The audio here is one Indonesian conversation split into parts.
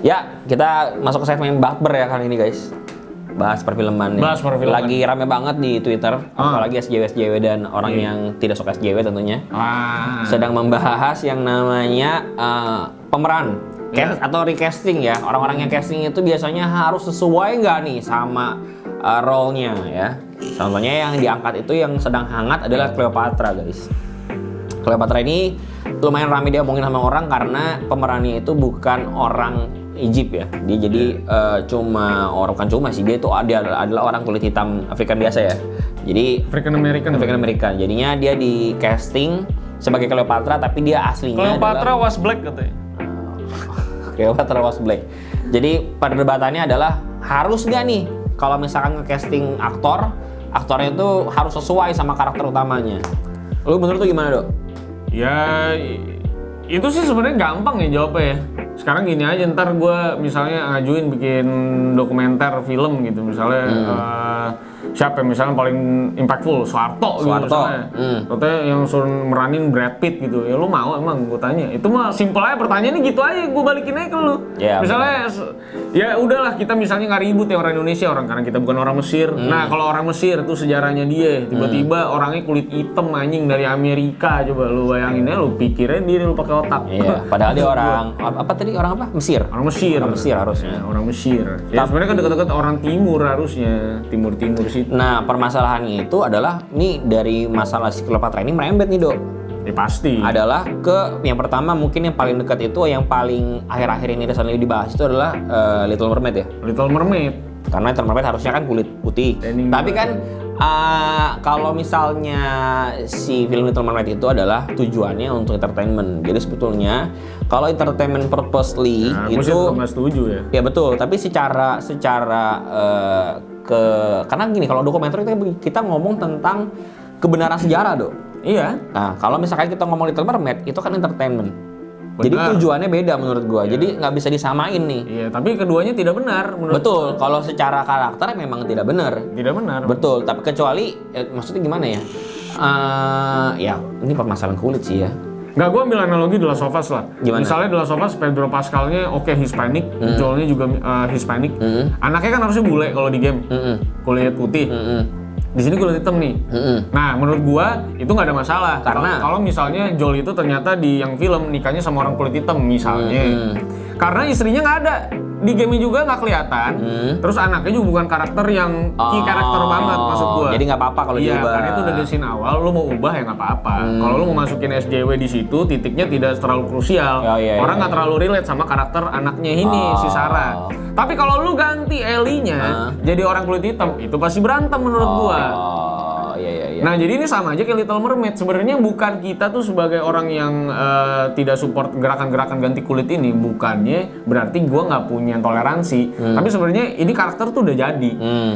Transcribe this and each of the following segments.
Ya, kita masuk ke segmen Bakber ya kali ini guys. Bahas perfilman. Bahas perfilman. Lagi rame banget di Twitter, apalagi SJW dan orang yang tidak suka SJW tentunya. Sedang membahas yang namanya pemeran atau recasting ya. Orang-orang yang casting itu biasanya harus sesuai nggak nih sama role-nya ya. Contohnya yang diangkat itu yang sedang hangat adalah Cleopatra guys. Cleopatra ini lumayan ramai dia omongin sama orang karena pemerannya itu bukan orang Egypt ya. Dia jadi bukan cuma sih, dia itu adalah orang kulit hitam Afrika biasa ya. Jadi African American. Jadinya dia di casting sebagai Cleopatra tapi dia aslinya Cleopatra was black katanya. Cleopatra was black. Jadi perdebatannya adalah harus nggak nih kalau misalkan nge-casting aktornya itu harus sesuai sama karakter utamanya. Lu menurut lu gimana, Dok? Ya itu sih sebenarnya gampang ya jawabnya ya. Sekarang gini aja, ntar gue misalnya ngajuin bikin dokumenter film gitu misalnya siapa misalnya paling impactful, Soeharto. Gitu misalnya. Katanya yang suruh meranin Brad Pitt gitu, ya lu mau emang gue tanya. Itu mah simpel aja pertanyaannya gitu aja, gue balikin aja ke lu. Misalnya ya udahlah kita misalnya nggak ribut ya orang Indonesia, karena kita bukan orang Mesir. Nah kalau orang Mesir itu sejarahnya dia, tiba-tiba orangnya kulit hitam anjing dari Amerika, coba lu bayangin ya, lu pikirin diri lu pakai otak. Iya, padahal dia orang apa tadi, orang apa? Mesir. Orang Mesir harusnya. Ya, orang Mesir. Ya sebenarnya kan dekat-dekat orang timur harusnya, timur sih. Nah, permasalahannya itu adalah nih dari masalah si Cleopatra ini merembet nih, Dok. Ya pasti. Adalah ke yang pertama mungkin yang paling dekat itu yang paling akhir-akhir ini recently dibahas itu adalah Little Mermaid ya. Little Mermaid. Karena Little Mermaid harusnya kan kulit putih. Tapi kan kalau misalnya si film Little Mermaid itu adalah tujuannya untuk entertainment. Jadi sebetulnya kalau entertainment purposely itu nggak setuju ya. Ya betul, tapi secara karena gini, kalau dokumenter itu kita ngomong tentang kebenaran sejarah, Dok. Iya. Nah, kalau misalkan kita ngomong Little Mermaid itu kan entertainment. Benar. Jadi tujuannya beda menurut gua. Jadi nggak bisa disamain nih. Iya, tapi keduanya tidak benar menurut Betul, kalau secara karakter memang tidak benar. Tidak benar. Betul, tapi kecuali maksudnya gimana ya? Ya, ini permasalahan kulit sih ya. Nggak, gue ambil analogi The Last of Us lah. Gimana? Misalnya The Last of Us, Pedro Pascalnya oke Hispanic, Joelnya juga Hispanic. Anaknya kan harusnya bule kalau di game, kulit putih. Di sini kulit hitam nih. Nah, menurut gua itu nggak ada masalah. Karena kalau misalnya Joel itu ternyata di yang film nikahnya sama orang kulit hitam misalnya. Karena istrinya nggak ada. Di game juga nggak kelihatan. Terus anaknya juga bukan karakter yang key karakter banget maksud gua. Jadi nggak apa-apa kalau diubah. Iya, karena itu udah di scene awal, lu mau ubah ya nggak apa-apa. Kalau lu mau masukin SJW di situ, titiknya tidak terlalu krusial. Orang nggak terlalu relate sama karakter anaknya ini, si Sarah. Tapi kalau lu ganti Ellie-nya jadi orang kulit hitam, itu pasti berantem menurut gua. Iya. Nah, jadi ini sama aja kayak Little Mermaid. Sebenarnya bukan kita tuh sebagai orang yang tidak support gerakan-gerakan ganti kulit ini, bukannya berarti gua nggak punya toleransi. Tapi sebenarnya ini karakter tuh udah jadi.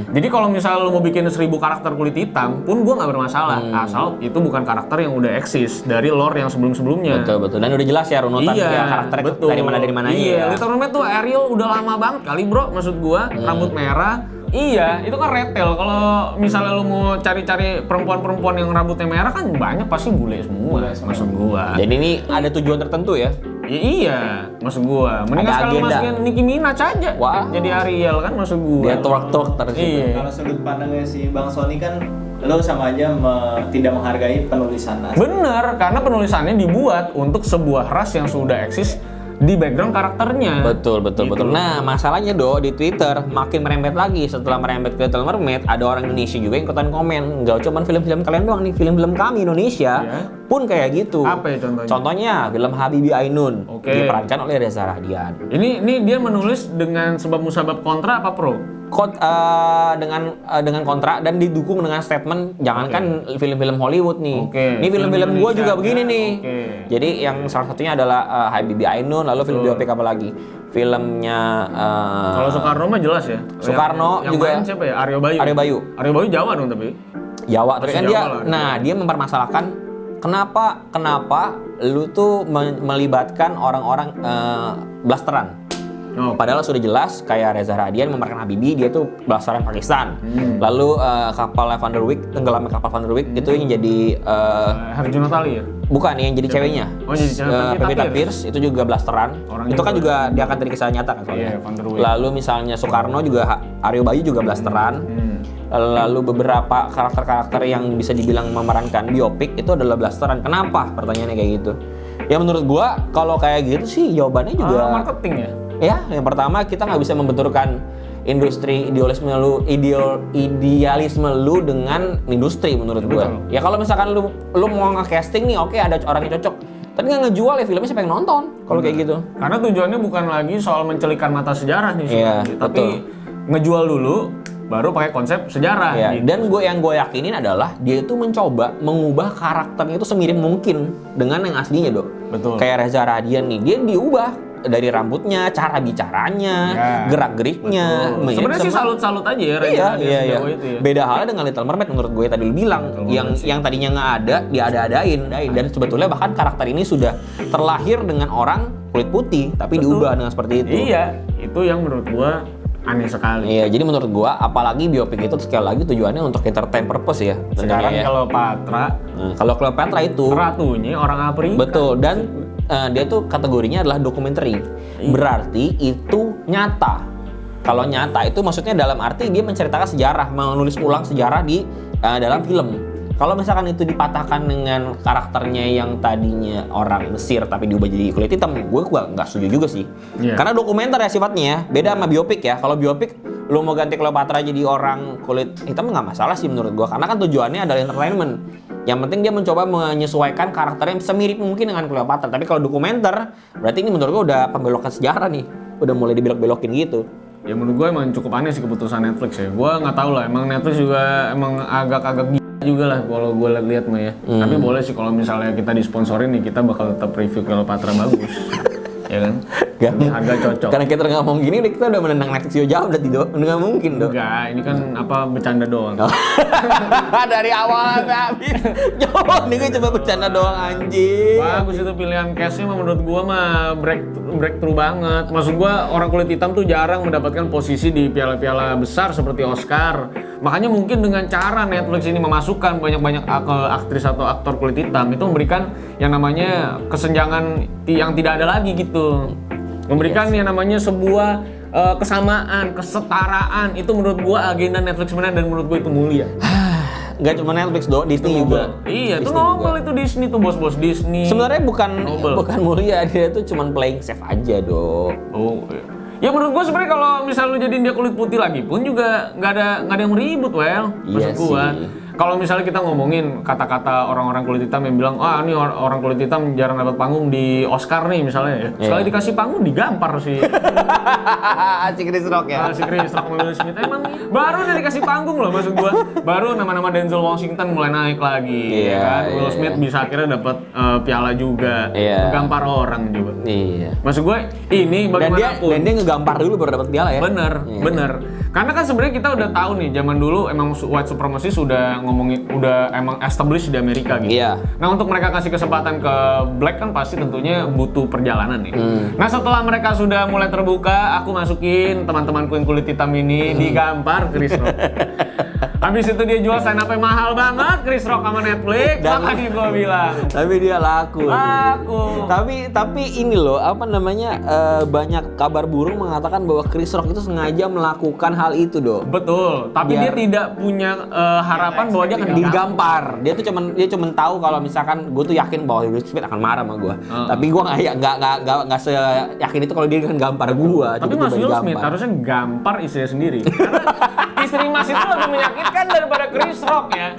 Jadi kalau misalnya lu mau bikin 1000 karakter kulit hitam, pun gua nggak bermasalah. Asal itu bukan karakter yang udah eksis dari lore yang sebelum-sebelumnya. Betul. Dan udah jelas ya runutan karakter itu dari mana Iya, Little Mermaid tuh Ariel udah lama banget kali, bro. Maksud gua rambut merah. Iya, itu kan retail. Kalau misalnya lu mau cari-cari perempuan-perempuan yang rambutnya merah kan banyak pasti bule semua. Maksud gua. Jadi ini ada tujuan tertentu ya? Ya, iya, maksud gua. Mendingan sekali masukin Nicki Minaj aja. Jadi Ariel kan maksud gua. Dia twerk terus. Iya. Kalau sudut pandangnya si Bang Sony kan lo sama aja tidak menghargai penulisan asli. Bener, karena penulisannya dibuat untuk sebuah ras yang sudah eksis di background karakternya. Betul. Nah, masalahnya di Twitter makin merembet lagi. Setelah merembet ke Little Mermaid, ada orang Indonesia juga yang ikutan komen. Nggak cuma film-film kalian doang nih, film-film kami Indonesia pun kayak gitu. Apa ya contohnya? Contohnya film Habibie Ainun, diperankan oleh Reza Rahadian. Ini dia menulis dengan sebab musabab kontra apa pro? Dengan kontra dan didukung dengan statement jangankan film-film Hollywood nih. Ini film-film gua juga begini nih. Jadi yang salah satunya adalah Habibie Ainun, lalu film biopik apa lagi? Filmnya kalau Soekarno mah jelas ya. Soekarno yang juga. Main siapa ya? Aryo Bayu. Aryo Bayu Jawa dong tapi. Jawa, tapi kan dia mempermasalahkan kenapa lu tuh melibatkan orang-orang blasteran. Padahal sudah jelas kayak Reza Radian memerankan Habibie, dia tuh belasaran Pakistan. Lalu kapal Van der Wijk, tenggelamnya kapal Van der Wijk itu yang jadi Herjunot Ali ya? bukan yang jadi ceweknya. Oh, jadi cewek. Pevita Pierce itu juga blasteran. Itu kan juga diangkat dari kisah nyata kan soalnya. Iya, Van der Wijk. Lalu misalnya Soekarno juga, Aryo Bayu juga blasteran. Lalu beberapa karakter-karakter yang bisa dibilang memerankan biopik itu adalah blasteran. Kenapa? Pertanyaannya kayak gitu. Ya menurut gua kalau kayak gitu sih jawabannya juga marketing ya? Ya, yang pertama kita nggak bisa membenturkan industri idealisme lu dengan industri menurut gua. Ya kalau misalkan lu mau nge-casting nih, oke, ada orang yang cocok. Tapi nggak ngejual ya filmnya siapa yang nonton kalau kayak gitu. Karena tujuannya bukan lagi soal mencelikan mata sejarah nih, Iya, tapi ngejual dulu baru pakai konsep sejarah. Ya, gitu. dan yang gue yakinin adalah dia itu mencoba mengubah karakternya itu semirip mungkin dengan yang aslinya, Dok. Betul. Kayak Reza Radian nih, dia diubah dari rambutnya, cara bicaranya, gerak-geriknya. Sebenarnya sih salut-salut aja ya Reza Radian sejauh itu ya. Beda halnya dengan Little Mermaid menurut gue tadi lu bilang, yang tadinya nggak ada, diada-adain. Dan sebetulnya bahkan karakter ini sudah terlahir dengan orang kulit putih, tapi diubah dengan seperti itu. Iya, itu yang menurut gua aneh sekali. Iya, jadi menurut gua apalagi biopik itu sekali lagi tujuannya untuk entertain purpose ya. Sekarang ya. kalau Cleopatra itu ratunya orang Afrika. betul, dan dia tuh kategorinya adalah dokumenter. Berarti itu nyata. Kalau nyata itu maksudnya dalam arti dia menceritakan sejarah, menulis ulang sejarah di dalam film. Kalau misalkan itu dipatahkan dengan karakternya yang tadinya orang Mesir tapi diubah jadi kulit hitam, gue nggak setuju juga sih. Karena dokumenter ya sifatnya ya, beda sama biopik ya. Kalau biopik lu mau ganti Cleopatra jadi orang kulit hitam nggak masalah sih menurut gue, karena kan tujuannya adalah entertainment. Yang penting dia mencoba menyesuaikan karakternya semirip mungkin dengan Cleopatra. Tapi kalau dokumenter, berarti ini menurut gue udah pembelokan sejarah nih, udah mulai dibelok-belokin gitu. Ya menurut gue emang cukup aneh sih keputusan Netflix ya. Gue nggak tahu lah, emang Netflix juga emang agak-agak juga lah kalau gue lihat mah ya. Tapi boleh sih kalau misalnya kita disponsorin nih, kita bakal tetap review Cleopatra bagus. Ya kan? Harga cocok. Karena kita ngomong gini, kita udah menendang Netflix jauh berarti, Dok. Nggak mungkin, Dok. Enggak, ini kan bercanda doang. Dari awal sampai habis. Jauh nih gue coba bercanda doang anjing. Bagus itu pilihan cast-nya mah menurut gua mah breakthrough banget. Maksud gua orang kulit hitam tuh jarang mendapatkan posisi di piala-piala besar seperti Oscar. Makanya mungkin dengan cara Netflix ini memasukkan banyak-banyak aktris atau aktor kulit hitam itu memberikan yang namanya kesenjangan yang tidak ada lagi gitu. Memberikan yang namanya sebuah kesamaan, kesetaraan. Itu menurut gua agenda Netflix benar dan menurut gua itu mulia. Nggak cuma Netflix, Dok, Disney juga. Iya, itu Nobel itu Disney tuh, bos-bos Disney. Sebenarnya bukan mulia, dia tuh cuma playing safe aja, Dok. Oh, iya. Ya menurut gua sebenarnya kalau misal lu jadiin dia kulit putih lagi pun juga nggak ada yang ribut, maksud gua. Kalau misalnya kita ngomongin kata-kata orang-orang kulit hitam yang bilang, ini orang kulit hitam jarang dapat panggung di Oscar nih misalnya ya. Sekali dikasih panggung digampar sih. Si Chris Rock ya? Si Chris Rock sama Will Smith emang baru udah dikasih panggung loh maksud gua. Baru nama-nama Denzel Washington mulai naik lagi. Kan? Will Smith bisa akhirnya dapat piala juga. Gampar orang juga. Maksud gua ini bagaimanapun. Dan dia ngegampar dulu baru dapat piala ya? Bener. Karena kan sebenarnya kita udah tahu nih zaman dulu emang white supremacy sudah ngomongin udah emang established di Amerika gitu. Nah untuk mereka kasih kesempatan ke black kan pasti tentunya butuh perjalanan nih. Nah setelah mereka sudah mulai terbuka, aku masukin teman-temanku yang kulit hitam ini digampar Chris Rock. Habis itu dia jual sign up-nya mahal banget Chris Rock sama Netflix. Makanya gue bilang. Tapi dia laku. Tapi ini loh banyak kabar burung mengatakan bahwa Chris Rock itu sengaja melakukan hal itu, Dok. Betul. Tapi dia tidak punya harapan bahwa dia akan digampar. Dia cuma tahu kalau misalkan gue tuh yakin bahwa Will Smith akan marah sama gue. Tapi gue nggak seyakin itu kalau dia akan gampar gue. Tapi Mas Will Smith harusnya gampar istrinya sendiri. Karena istri Mas itu lebih menyakitkan daripada Chris Rock ya.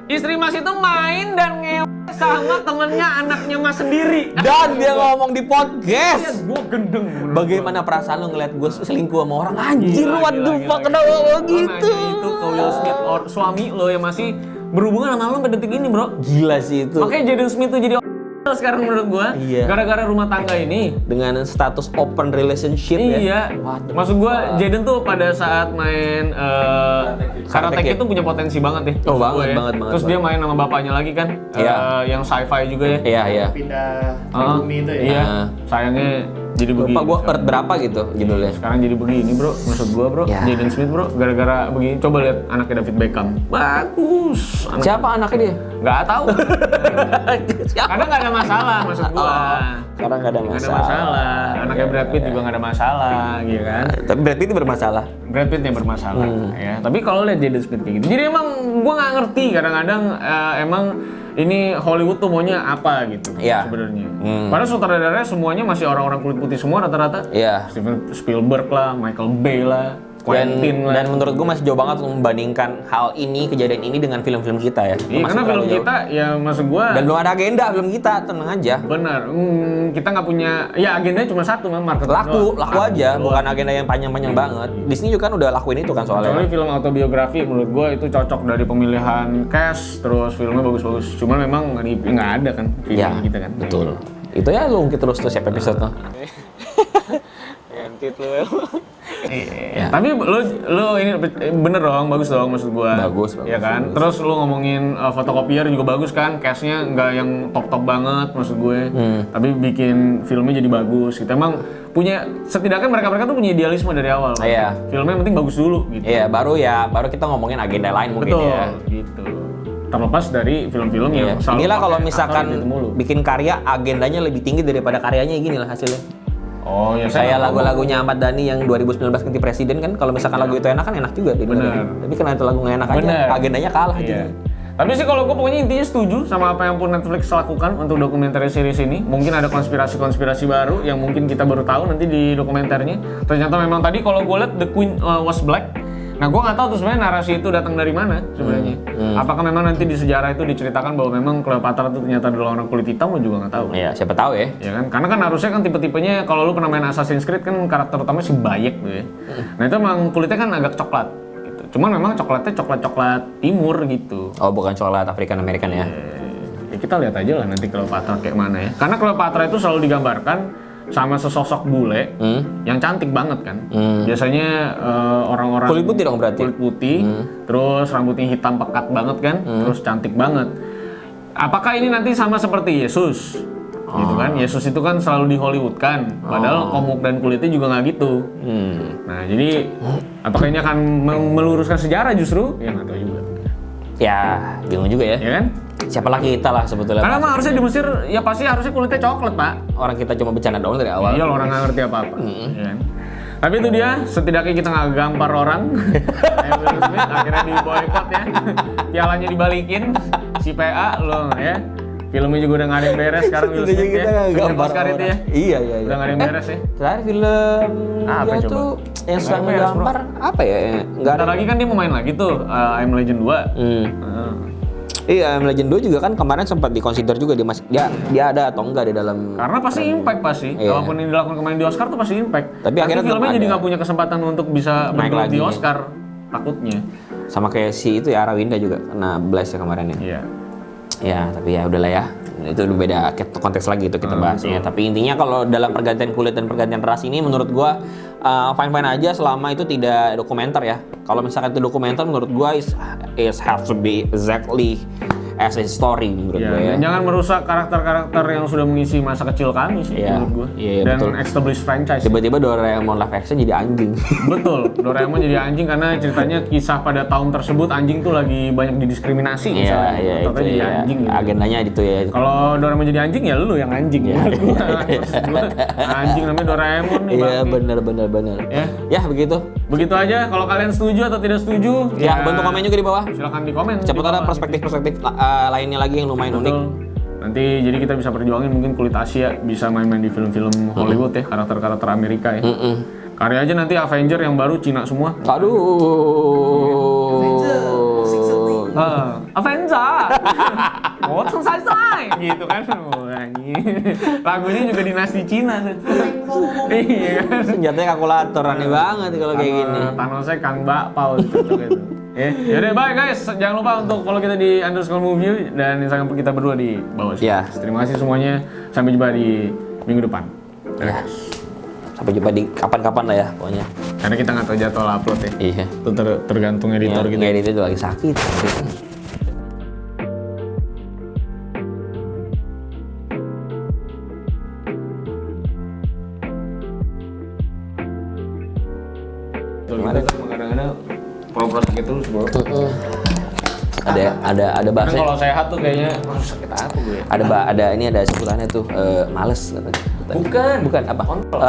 Istri Mas itu main dan ngewe sama temennya anaknya Mas sendiri. Dan dia ngomong di podcast. Gue gendeng. Bagaimana perasaan lu ngeliat gue selingkuh sama orang? Anjir, what the fuck, kenapa lo gitu? Itu ke Will Smith, suami lo yang masih berhubungan sama lo sampai detik ini, bro. Gila sih itu. Makanya Jaden Smith tuh jadi sekarang menurut gua, gara-gara rumah tangga ini dengan status open relationship ya. Maksud gua Jaden tuh pada saat main Karate Kid itu punya potensi banget nih. Banget. Terus dia main sama bapaknya lagi kan, yang sci-fi juga ya. Pindah bumi itu ya. Iya. Sayangnya jadi begini. Lupa gue Earth berapa gitu judulnya. Sekarang jadi begini bro, maksud gua bro, Ya. Jaden Smith bro, gara-gara begini. Coba lihat anaknya David Beckham, bagus. Siapa anaknya dia? Nggak tahu. Karena nggak ada masalah, maksud gua. Sekarang nggak ada Nggak ada masalah. masalah. Anaknya Brad Pitt juga nggak ada masalah, gitu kan? Tapi Brad Pitt itu bermasalah. Brad Pitt yang bermasalah, ya. Tapi kalau lihat Jaden Smith kayak gitu, jadi emang gua nggak ngerti kadang-kadang emang ini Hollywood tuh maunya apa gitu Iya. sebenarnya. Padahal sutradaranya semuanya masih orang-orang kulit putih semua rata-rata. Iya. Steven Spielberg lah, Michael Bay lah, Quentin lah. Dan menurut gue masih jauh banget untuk membandingkan hal ini, kejadian ini dengan film-film kita ya. Iya, Masih karena film terlalu jauh. kita ya maksud gua Dan belum ada agenda film kita, tenang aja. benar. Kita nggak punya, ya agendanya cuma satu, memang marketing Laku doang. aja, doang. bukan agenda yang panjang-panjang banget. Disney juga kan udah lakuin itu kan soalnya. Kecuali film autobiografi menurut gua itu cocok dari pemilihan cast, terus filmnya bagus-bagus. Cuman memang nggak ada kan film Ya, kita kan. betul. Itu ya lu ungkit terus tuh siapa episode tuh. Iya. Tapi lu ini bener dong, bagus dong maksud gua. Bagus, ya kan. Terus lu ngomongin fotokopier juga bagus kan, cast-nya nggak yang top banget maksud gue. Tapi bikin filmnya jadi bagus. Kita emang punya, setidaknya mereka tuh punya idealisme dari awal. Kan? Iya. Filmnya yang penting bagus dulu gitu. Iya, baru kita ngomongin agenda lain mungkin Betul, ya. gitu. Terlepas dari film-film Iya. yang selalu Inilah pakai kalau akal misalkan gitu mulu. bikin karya agendanya lebih tinggi daripada karyanya, gini lah hasilnya. Oh ya, Kayak lagu-lagunya Ahmad Dhani yang 2019 ganti presiden kan, kalau misalkan lagu itu enak kan enak juga Bener. Tapi karena itu lagu nggak enak aja, Bener. agendanya kalah Iya. gitu. Tapi sih kalau gue pokoknya intinya setuju sama apa yang pun Netflix lakukan untuk dokumenter series ini. Mungkin ada konspirasi-konspirasi baru yang mungkin kita baru tahu nanti di dokumenternya. Ternyata memang tadi kalau gue lihat The Queen Was Black. Nah gue nggak tahu tuh sebenarnya narasi itu datang dari mana sebenarnya. Apakah memang nanti di sejarah itu diceritakan bahwa memang Cleopatra itu ternyata adalah orang kulit hitam, gue juga nggak tahu. Iya, siapa tahu ya. Ya kan, karena kan harusnya kan tipe-tipenya kalau lu pernah main Assassin's Creed kan karakter utamanya si Bayek tuh ya. Nah itu emang kulitnya kan agak coklat gitu. Cuman memang coklatnya coklat timur gitu. Oh, bukan coklat African American ya. Ya kita lihat aja lah nanti Cleopatra kayak mana ya. Karena Cleopatra itu selalu digambarkan sama sesosok bule yang cantik banget kan. Biasanya orang-orang Kulit putih dong berarti? Kulit putih, terus rambutnya hitam pekat banget kan, terus cantik banget. Apakah ini nanti sama seperti Yesus? Gitu kan, Yesus itu kan selalu di Hollywood kan, padahal komuk dan kulitnya juga nggak gitu. Nah jadi apakah ini akan meluruskan sejarah justru? Ya nggak tahu juga. Ya, bingung juga ya. Ya kan? Siapa lagi kita lah sebetulnya. Karena emang harusnya di Mesir ya pasti harusnya kulitnya coklat pak. Orang kita cuma bercanda doang dari awal. Iya, orang nggak ngerti apa-apa. Ya kan? Tapi itu dia, setidaknya kita nggak gampar orang. Will Smith akhirnya diboykot ya. Pialanya dibalikin, si PA lo ya. Filmnya juga udah nggak ada yang beres sekarang Will Setidaknya Smith kita ya. nggak Sejak gampar Oscar itu ya. Iya. Udah nggak ada yang beres ya. Terakhir film Apa dia coba? tuh yang Nggak sedang beres, bro. menggambar apa ya? Nggak ada. Bentar lagi kan dia mau main lagi tuh, I'm Legend 2. Iya, I'm Legend 2 juga kan kemarin sempat dikonsider juga dia ada atau enggak di dalam. Karena pasti impact pasti. Iya. Walaupun ini dilakukan kemarin di Oscar tuh pasti impact. Tapi akhirnya filmnya tetap jadi ada. nggak punya kesempatan untuk bisa Naik bergelut di lagi. Oscar. Takutnya. Sama kayak si itu ya Arawinda juga kena blast ya kemarin ya. Iya. Ya, tapi ya udahlah ya. Itu udah beda konteks lagi itu kita bahasnya. Tapi intinya kalau dalam pergantian kulit dan pergantian ras ini menurut gua fine-fine aja selama itu tidak dokumenter ya. Kalau misalkan itu dokumenter menurut gua is have to be exactly as a story menurut Ya, gua ya. dan jangan merusak karakter-karakter yang sudah mengisi masa kecil kami sih Iya. menurut gue. Iya, Dan betul. establish franchise. Tiba-tiba Doraemon live action jadi anjing. Betul, Doraemon jadi anjing karena ceritanya kisah pada tahun tersebut anjing tuh lagi banyak didiskriminasi Iya, misalnya. iya itu Ternyata jadi ya. anjing gitu. Agendanya itu ya. Kalau Doraemon jadi anjing ya lu yang anjing. Iya. Menurut gua. Anjing namanya Doraemon nih Iya, bangke. benar. Ya. Ya, begitu. Begitu aja, kalau kalian setuju atau tidak setuju Ya, bentuk komen juga di bawah. silakan di komen. Siapa di tahu ada bawah. perspektif-perspektif lainnya lagi yang lumayan unik. Betul. Nanti jadi kita bisa perjuangin mungkin kulit Asia bisa main-main di film-film Hollywood ya, karakter-karakter Amerika ya. Karya aja nanti Avenger yang baru Cina semua. Aduh. Avenger. Oh, selesai gitu kan. Wah, lagunya juga dinasti Cina tuh. Iya kan. Senjatanya kalkulator aneh banget kalau kayak gini. Thanosnya Kang Bakpao cocok itu. Yaudah, bye guys. Jangan lupa untuk follow kita di _movie dan Instagram kita berdua di bawah sini. Ya. Terima kasih semuanya. Sampai jumpa di minggu depan. Ya. Sampai jumpa di kapan-kapan lah ya pokoknya. Karena kita nggak tahu jadwal upload ya. Iya. Itu tergantung editor gitu. Edit itu lagi sakit. Ada Kan bahasa. kalau sehat tuh kayaknya sakit apa gue. Ada sebutannya tuh males katanya. Bukan Bukan apa? Kontol.